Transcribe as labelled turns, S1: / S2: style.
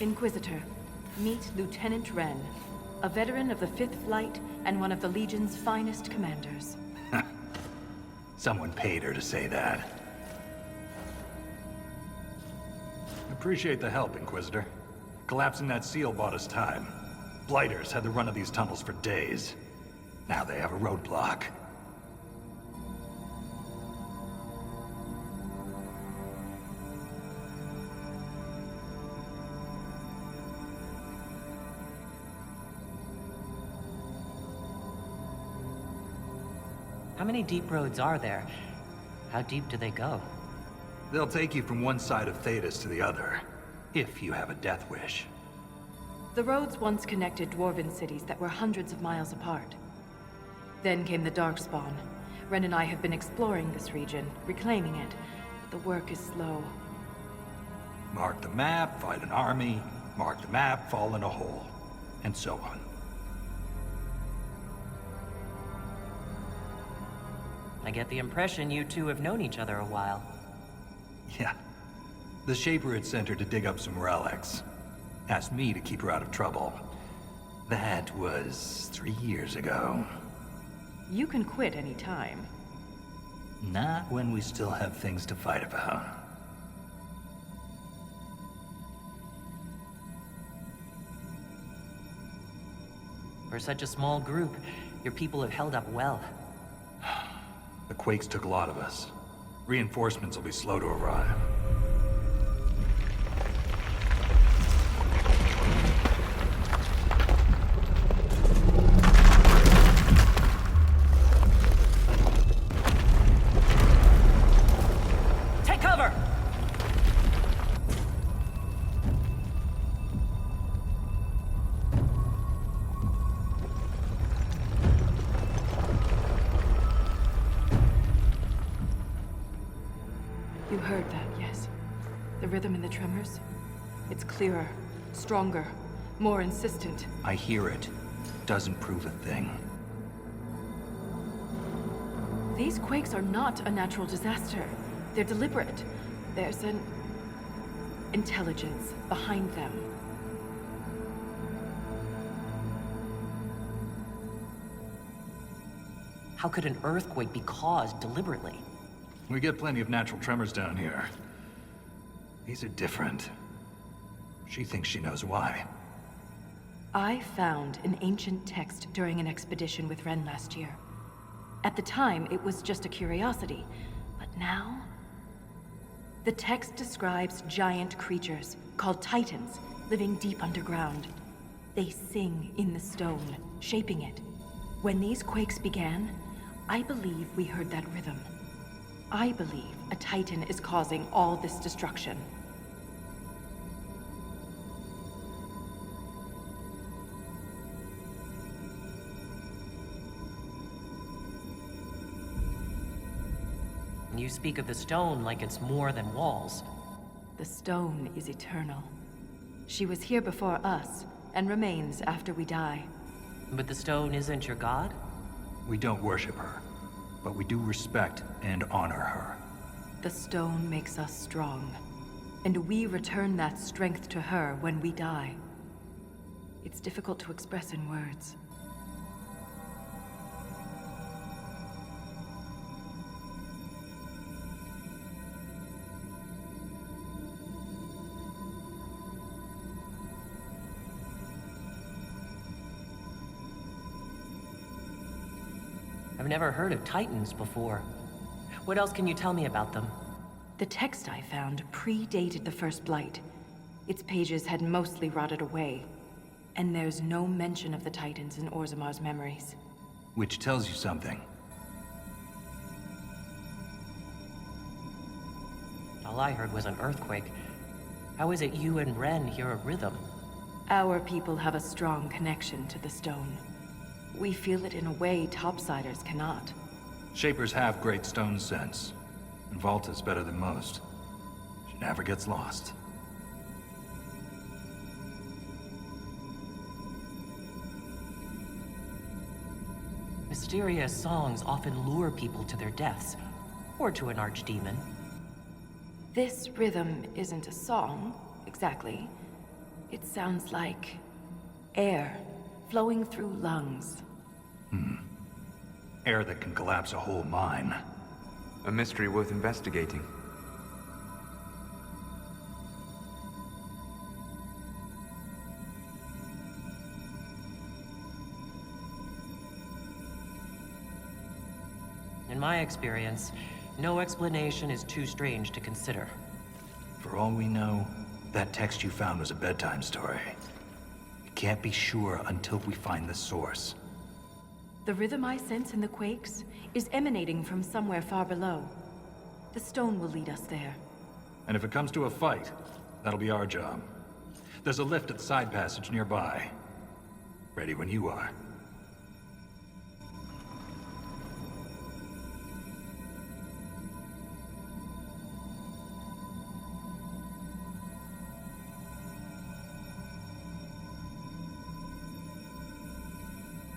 S1: Inquisitor, meet Lieutenant Renn, a veteran of the 5th Flight and one of the Legion's finest commanders.
S2: Someone paid her to say that. Appreciate the help, Inquisitor. Collapsing that seal bought us time. Blighters had the run of these tunnels for days. Now they have a roadblock.
S3: How many deep roads are there? How deep do they go?
S2: They'll take you from one side of Thetis to the other, if you have a death wish.
S1: The roads once connected dwarven cities that were hundreds of miles apart. Then came the Darkspawn. Renn and I have been exploring this region, reclaiming it. The work is slow.
S2: Mark the map, fight an army. Mark the map, fall in a hole. And so on.
S3: I get the impression you two have known each other a while.
S2: Yeah. The Shaper had sent her to dig up some relics. Asked me to keep her out of trouble. That was 3 years ago.
S1: You can quit any time.
S2: Not when we still have things to fight about.
S3: For such a small group, your people have held up well.
S2: The quakes took a lot of us. Reinforcements will be slow to arrive.
S3: Take cover!
S1: You heard that, yes? The rhythm in the tremors? It's clearer, stronger, more insistent.
S2: I hear it. Doesn't prove a thing.
S1: These quakes are not a natural disaster. They're deliberate. There's an intelligence behind them.
S3: How could an earthquake be caused deliberately?
S2: We get plenty of natural tremors down here. These are different. She thinks she knows why.
S1: I found an ancient text during an expedition with Renn last year. At the time, it was just a curiosity. But now... The text describes giant creatures, called Titans, living deep underground. They sing in the stone, shaping it. When these quakes began, I believe we heard that rhythm. I believe a Titan is causing all this destruction.
S3: You speak of the stone like it's more than walls.
S1: The stone is eternal. She was here before us, and remains after we die.
S3: But the stone isn't your god?
S2: We don't worship her, but we do respect and honor her.
S1: The stone makes us strong, and we return that strength to her when we die. It's difficult to express in words.
S3: I've never heard of Titans before. What else can you tell me about them?
S1: The text I found predated the First Blight. Its pages had mostly rotted away, and there's no mention of the Titans in Orzamar's memories.
S2: Which tells you something.
S3: All I heard was an earthquake. How is it you and Renn hear a rhythm?
S1: Our people have a strong connection to the stone. We feel it in a way topsiders cannot.
S2: Shapers have great stone sense. And Volta's better than most. She never gets lost.
S3: Mysterious songs often lure people to their deaths, or to an archdemon.
S1: This rhythm isn't a song, exactly. It sounds like air flowing through lungs.
S2: Air that can collapse a whole mine.
S4: A mystery worth investigating.
S3: In my experience, no explanation is too strange to consider.
S2: For all we know, that text you found was a bedtime story. We can't be sure until we find the source.
S1: The rhythm I sense in the quakes is emanating from somewhere far below. The stone will lead us there.
S2: And if it comes to a fight, that'll be our job. There's a lift at the side passage nearby. Ready when you are.